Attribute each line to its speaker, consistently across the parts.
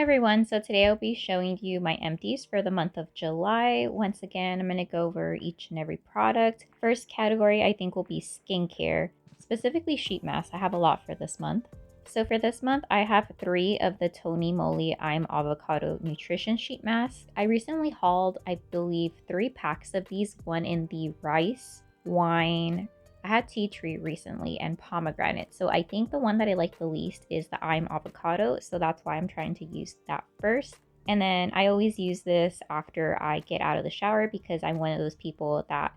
Speaker 1: Hi everyone, so today I'll be showing you my empties for the month of July. Once again, I'm going to go over each and every product. First category I think will be skincare, specifically sheet masks. I have a lot for this month. So for this month, I have 3 of the Tony Moly I'm Avocado Nutrition Sheet Masks. I recently hauled, I believe, 3 packs of these, one in the rice, wine, I had tea tree recently and pomegranate. So I think the one that I like the least is the I'm avocado. So that's why I'm trying to use that first. And then I always use this after I get out of the shower because I'm one of those people that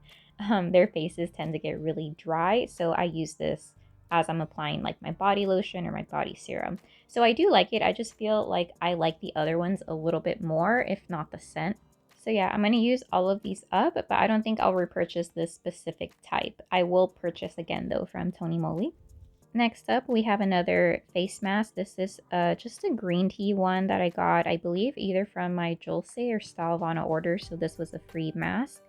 Speaker 1: their faces tend to get really dry. So I use this as I'm applying like my body lotion or my body serum. So I do like it. I just feel like I like the other ones a little bit more, if not the scent. So yeah, I'm going to use all of these up, but I don't think I'll repurchase this specific type. I will purchase again though from Tony Moly. Next up, we have another face mask. This is just a green tea one that I got, I believe, either from my Dulce or Stalvana order. So this was a free mask.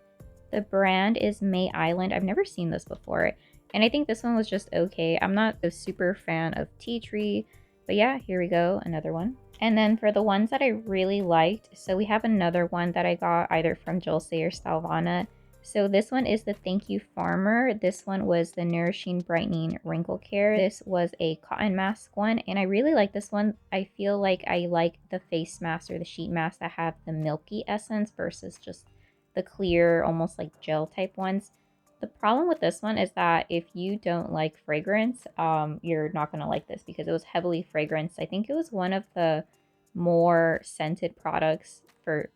Speaker 1: The brand is May Island. I've never seen this before. And I think this one was just okay. I'm not a super fan of tea tree, but yeah, here we go, another one. And then for the ones that I really liked, so we have another one that I got either from Dulce or Stalvana. So this one is the Thank You Farmer. This one was the Nourishing Brightening Wrinkle Care. This was a cotton mask one, and I really like this one. I feel like I like the face mask or the sheet mask that have the milky essence versus just the clear, almost like gel type ones. The problem with this one is that if you don't like fragrance, you're not going to like this because it was heavily fragranced. I think it was one of the more scented products for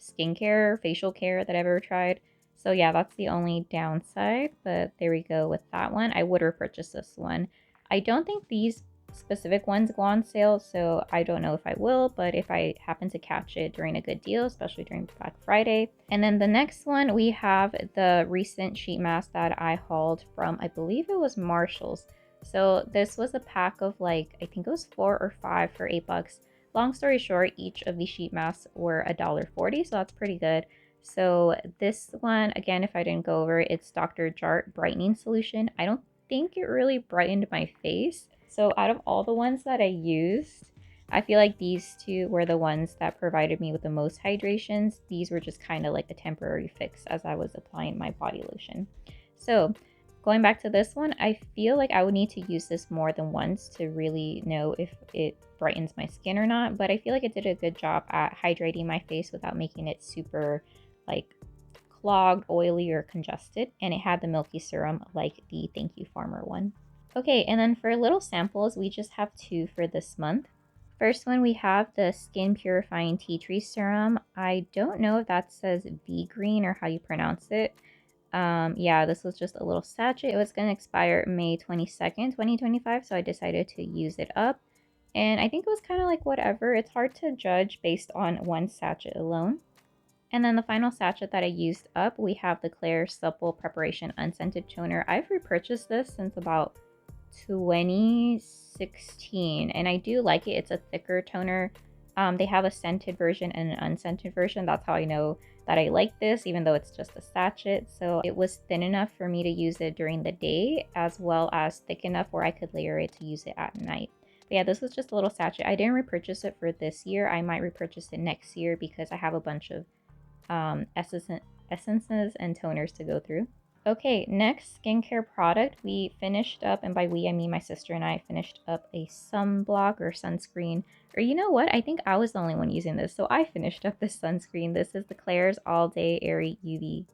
Speaker 1: skincare, facial care that I've ever tried. So yeah, that's the only downside, but there we go with that one. I would repurchase this one. I don't think these specific ones go on sale, so I don't know if I will, but if I happen to catch it during a good deal, especially during Black Friday. And then the next one, we have the recent sheet mask that I hauled from, I believe it was Marshall's. So this was a pack of like, I think it was 4 or 5 for $8. Long story short, each of these sheet masks were $1.40, so that's pretty good. So this one, again, if I didn't go over it, it's Dr. Jart Brightening Solution. I don't think it really brightened my face. So out of all the ones that I used, I feel like these two were the ones that provided me with the most hydrations. These were just kind of like a temporary fix as I was applying my body lotion. So going back to this one, I feel like I would need to use this more than once to really know if it brightens my skin or not. But I feel like it did a good job at hydrating my face without making it super like clogged, oily, or congested. And it had the milky serum like the Thank You Farmer one. Okay, and then for little samples, we just have 2 for this month. First one, we have the Skin Purifying Tea Tree Serum. I don't know if that says V-Green or how you pronounce it. Yeah, this was just a little sachet. It was going to expire May 22nd, 2025, so I decided to use it up. And I think it was kind of like whatever. It's hard to judge based on one sachet alone. And then the final sachet that I used up, we have the Claire Supple Preparation Unscented Toner. I've repurchased this since about 2016, and I do like it. It's a thicker toner. They have a scented version and an unscented version. That's how I know that I like this, even though it's just a sachet. So it was thin enough for me to use it during the day, as well as thick enough where I could layer it to use it at night. But yeah, this was just a little sachet. I didn't repurchase it for this year. I might repurchase it next year because I have a bunch of essences and toners to go through. Okay, next skincare product. We finished up, and by we I mean my sister and I finished up a sunblock or sunscreen. Or you know what? I think I was the only one using this, so I finished up this sunscreen. This is the Klairs All Day Airy UV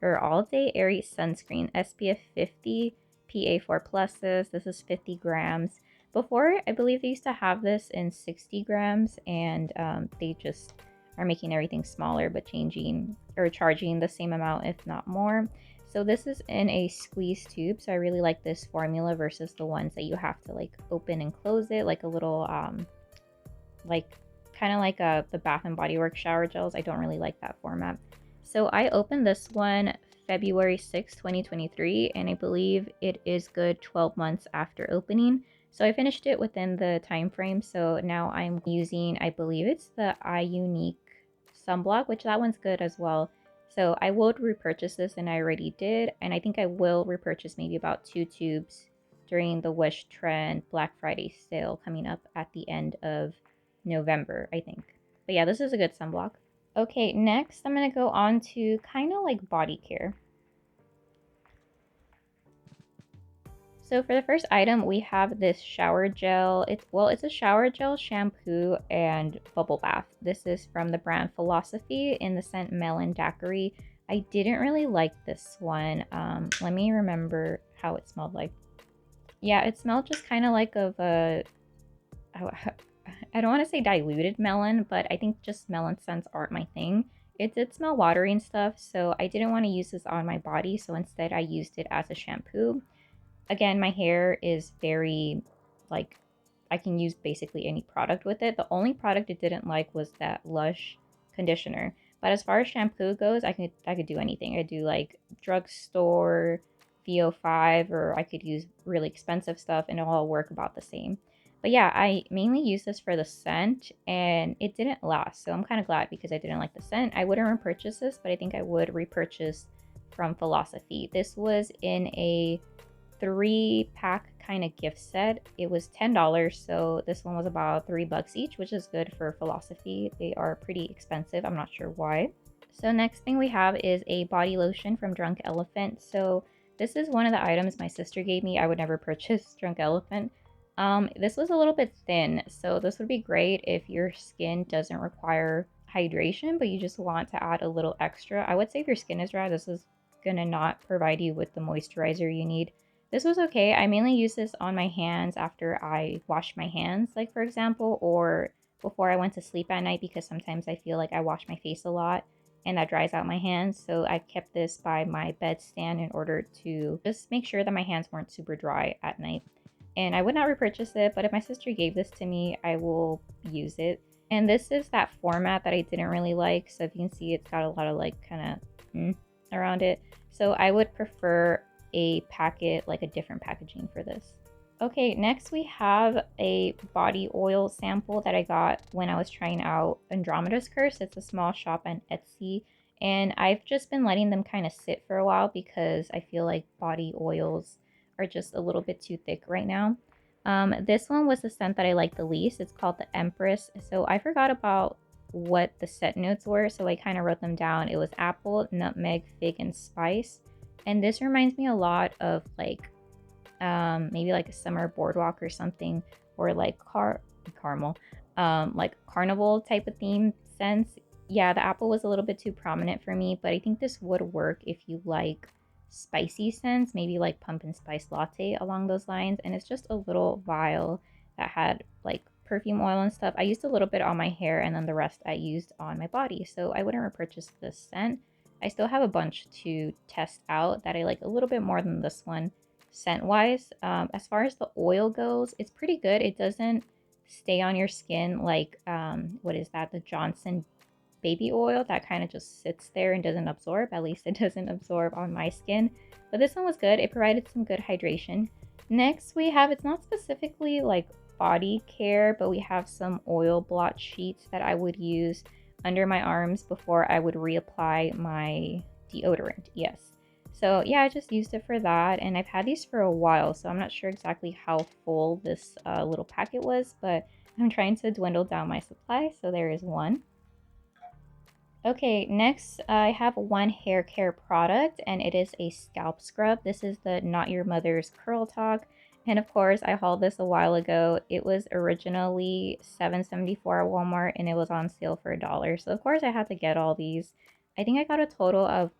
Speaker 1: or All Day Airy Sunscreen SPF 50 PA4 pluses. This is 50 grams. Before, I believe they used to have this in 60 grams, and they just are making everything smaller but changing or charging the same amount, if not more. So this is in a squeeze tube, so I really like this formula versus the ones that you have to like open and close it, like a little like kind of like the Bath and Body Works shower gels. I don't really like that format. So I opened this one February 6, 2023, and I believe it is good 12 months after opening. So I finished it within the time frame. So now I'm using, I believe it's the iUnique sunblock, which that one's good as well. So I would repurchase this, and I already did. And I think I will repurchase maybe about 2 tubes during the Wish Trend Black Friday sale coming up at the end of November, I think. But yeah, this is a good sunblock. Okay, next I'm going to go on to kind of like body care. So for the first item, we have this shower gel. It's a shower gel, shampoo, and bubble bath. This is from the brand Philosophy in the scent Melon Daiquiri. I didn't really like this one. Let me remember how it smelled like. Yeah, it smelled just kind of like of a, I don't want to say diluted melon, but I think just melon scents aren't my thing. It did smell watery and stuff, so I didn't want to use this on my body, so instead I used it as a shampoo. Again, my hair is very, like, I can use basically any product with it. The only product it didn't like was that Lush conditioner. But as far as shampoo goes, I could do anything. I could do like drugstore, VO5, or I could use really expensive stuff and it'll all work about the same. But yeah, I mainly use this for the scent and it didn't last. So I'm kind of glad because I didn't like the scent. I wouldn't repurchase this, but I think I would repurchase from Philosophy. This was in a 3-pack kind of gift set. It was $10, so this one was about $3 each, which is good for Philosophy. They are pretty expensive. I'm not sure why. So next thing we have is a body lotion from Drunk Elephant. So this is one of the items my sister gave me. I would never purchase Drunk Elephant. This was a little bit thin, so this would be great if your skin doesn't require hydration, but you just want to add a little extra. I would say if your skin is dry, this is gonna not provide you with the moisturizer you need. This was okay. I mainly use this on my hands after I wash my hands, like for example, or before I went to sleep at night because sometimes I feel like I wash my face a lot and that dries out my hands. So I kept this by my bedstand in order to just make sure that my hands weren't super dry at night. And I would not repurchase it, but if my sister gave this to me, I will use it. And this is that format that I didn't really like. So if you can see, it's got a lot of like kind of around it. So I would prefer a packet, like a different packaging for this. Okay, next we have a body oil sample that I got when I was trying out Andromeda's Curse. It's a small shop on Etsy, and I've just been letting them kind of sit for a while because I feel like body oils are just a little bit too thick right now. This one was the scent that I liked the least. It's called the Empress. So I forgot about what the scent notes were, so I kind of wrote them down. It was apple, nutmeg, fig, and spice. And this reminds me a lot of like maybe like a summer boardwalk or something, or like caramel, like carnival type of theme scents. Yeah, the apple was a little bit too prominent for me, but I think this would work if you like spicy scents, maybe like pumpkin spice latte along those lines. And it's just a little vial that had like perfume oil and stuff. I used a little bit on my hair and then the rest I used on my body. So I wouldn't repurchase this scent. I still have a bunch to test out that I like a little bit more than this one scent wise. As far as the oil goes, it's pretty good. It doesn't stay on your skin like what is that, the Johnson baby oil that kind of just sits there and doesn't absorb. At least it doesn't absorb on my skin, but this one was good. It provided some good hydration. Next we have, it's not specifically like body care, but we have some oil blot sheets that I would use under my arms before I would reapply my deodorant. Yes. So yeah, I just used it for that, and I've had these for a while, so I'm not sure exactly how full this little packet was, but I'm trying to dwindle down my supply, so there is one. Okay, next I have one hair care product, and it is a scalp scrub. This is the Not Your Mother's Curl Talk. And of course, I hauled this a while ago. It was originally $7.74 at Walmart, and it was on sale for $1. So of course I had to get all these. I think I got a total of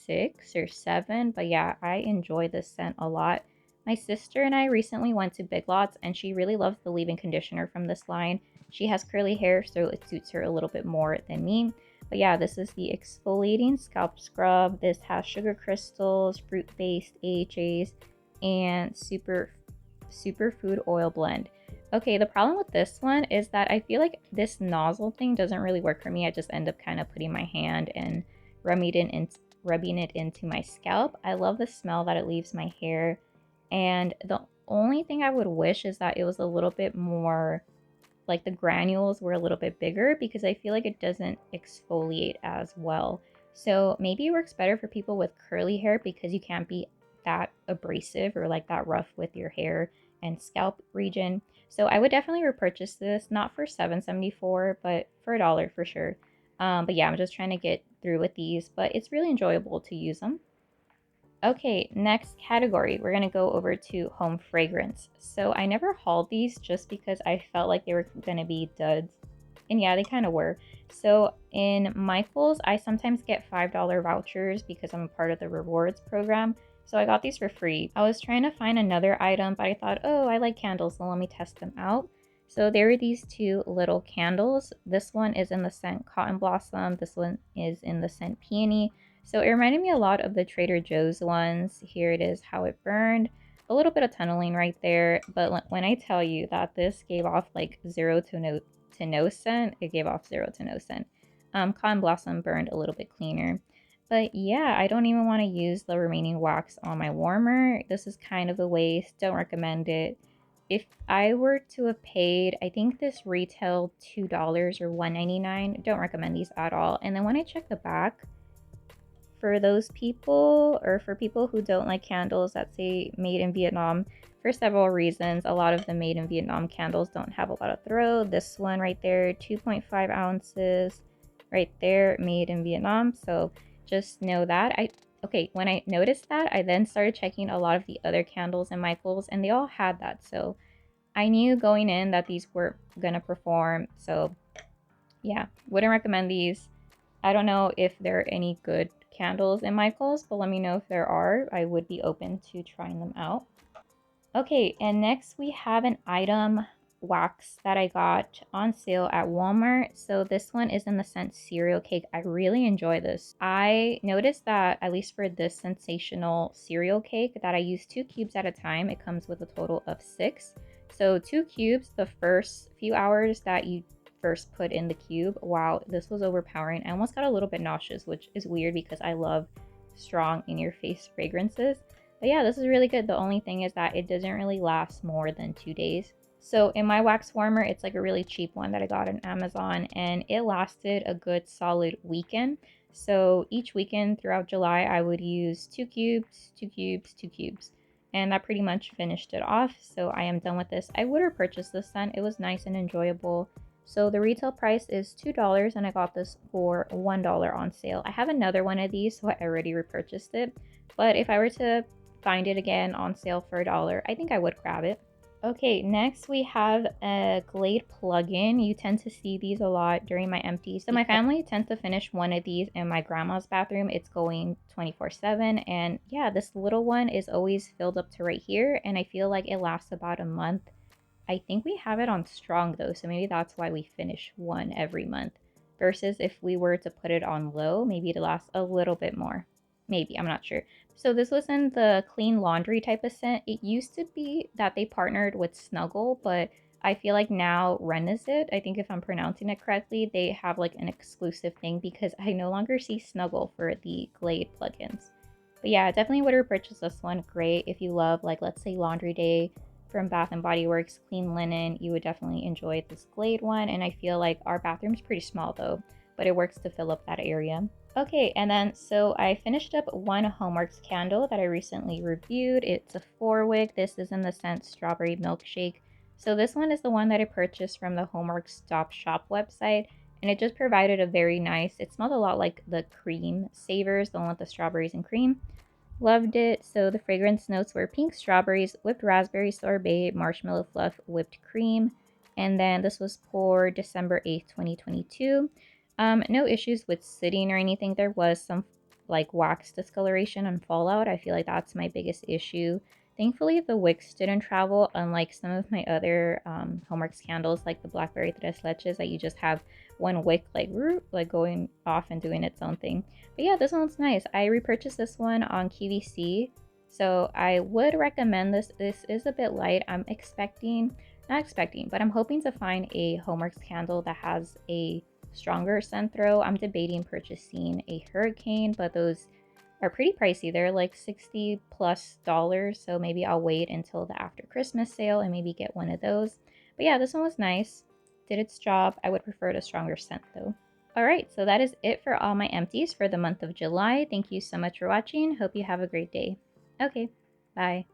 Speaker 1: 6 or 7, but yeah, I enjoy this scent a lot. My sister and I recently went to Big Lots, and she really loves the leave-in conditioner from this line. She has curly hair, so it suits her a little bit more than me. But yeah, this is the exfoliating scalp scrub. This has sugar crystals, fruit-based AHAs, and superfood oil blend. Okay, the problem with this one is that I feel like this nozzle thing doesn't really work for me. I just end up kind of putting my hand and rubbing it into my scalp. I love the smell that it leaves my hair. And the only thing I would wish is that it was a little bit more, like the granules were a little bit bigger, because I feel like it doesn't exfoliate as well. So maybe it works better for people with curly hair because you can't be that abrasive or like that rough with your hair and scalp region. So I would definitely repurchase this, not for $7.74, but for $1 for sure. But yeah, I'm just trying to get through with these, but it's really enjoyable to use them. Okay, next category, we're gonna go over to home fragrance. So I never hauled these just because I felt like they were gonna be duds. And yeah, they kind of were. So in Michael's, I sometimes get $5 vouchers because I'm a part of the rewards program. So I got these for free. I was trying to find another item, but I thought, oh, I like candles, so let me test them out. So there were these two little candles. This one is in the scent Cotton Blossom. This one is in the scent Peony. So it reminded me a lot of the Trader Joe's ones. Here it is, how it burned. A little bit of tunneling right there, but when I tell you that this gave off like zero to no scent, it gave off zero to no scent. Cotton Blossom burned a little bit cleaner. But yeah, I don't even want to use the remaining wax on my warmer. This is kind of a waste. Don't recommend it. If I were to have paid, I think this retailed $2 or $1.99. Don't recommend these at all. And then when I check the back, for those people or for people who don't like candles that say made in Vietnam, for several reasons, a lot of the made in Vietnam candles don't have a lot of throw. This one right there, 2.5 ounces right there, made in Vietnam. So just know that. Okay, when I noticed that, I then started checking a lot of the other candles in Michael's and they all had that. So I knew going in that these were gonna perform. So yeah, wouldn't recommend these. I don't know if there are any good candles in Michael's, but let me know if there are. I would be open to trying them out. Okay, and next we have an item wax that I got on sale at Walmart. So this one is in the scent cereal cake. I really enjoy this. I noticed that at least for this sensational cereal cake that I use 2 cubes at a time. It comes with a total of 6. So 2 cubes the first few hours that you first put in the cube. Wow, this was overpowering. I almost got a little bit nauseous, which is weird because I love strong in your face fragrances. But yeah, this is really good. The only thing is that it doesn't really last more than 2 days. So in my wax warmer, it's like a really cheap one that I got on Amazon and it lasted a good solid weekend. So each weekend throughout July, I would use 2 cubes, 2 cubes, 2 cubes. And that pretty much finished it off. So I am done with this. I would repurchase this scent. It was nice and enjoyable. So the retail price is $2 and I got this for $1 on sale. I have another one of these, so I already repurchased it. But if I were to find it again on sale for $1, I think I would grab it. Okay, next we have a Glade plug-in. You tend to see these a lot during my empties. So my family tends to finish one of these in my grandma's bathroom. It's going 24/7. And yeah, this little one is always filled up to right here. And I feel like it lasts about a month. I think we have it on strong though, so maybe that's why we finish one every month. Versus if we were to put it on low, maybe it'd last a little bit more. Maybe, I'm not sure. So this was in the clean laundry type of scent. It used to be that they partnered with Snuggle, but I feel like now Renizit, I think if I'm pronouncing it correctly, they have like an exclusive thing because I no longer see Snuggle for the Glade plugins. But yeah, definitely would repurchase this one. Great if you love, like, let's say Laundry Day from Bath and Body Works, clean linen, you would definitely enjoy this Glade one. And I feel like our bathroom's pretty small though, but it works to fill up that area. Okay, and then so I finished up one Homeworks candle that I recently reviewed. It's a 4-wick. This is in the scent Strawberry Milkshake. So this one is the one that I purchased from the Homeworks Stop Shop website, and it just provided a very nice, it smelled a lot like the cream savers, the one with the strawberries and cream. Loved it. So the fragrance notes were pink strawberries, whipped raspberry sorbet, marshmallow fluff, whipped cream. And then this was for December 8th, 2022. No issues with sitting or anything. There was some like wax discoloration and fallout. I feel like that's my biggest issue. Thankfully, the wicks didn't travel, unlike some of my other Homeworks candles, like the Blackberry Tres Leches, that you just have one wick like going off and doing its own thing. But yeah, this one's nice. I repurchased this one on QVC, so I would recommend this. This is a bit light. I'm not expecting, but I'm hoping to find a Homeworks candle that has a stronger scent throw. I'm debating purchasing a Hurricane, but those are pretty pricey. They're like $60 plus, so maybe I'll wait until the after Christmas sale and maybe get one of those. But yeah, this one was nice. Did its job. I would prefer a stronger scent though. Alright, so that is it for all my empties for the month of July. Thank you so much for watching. Hope you have a great day. Okay, bye.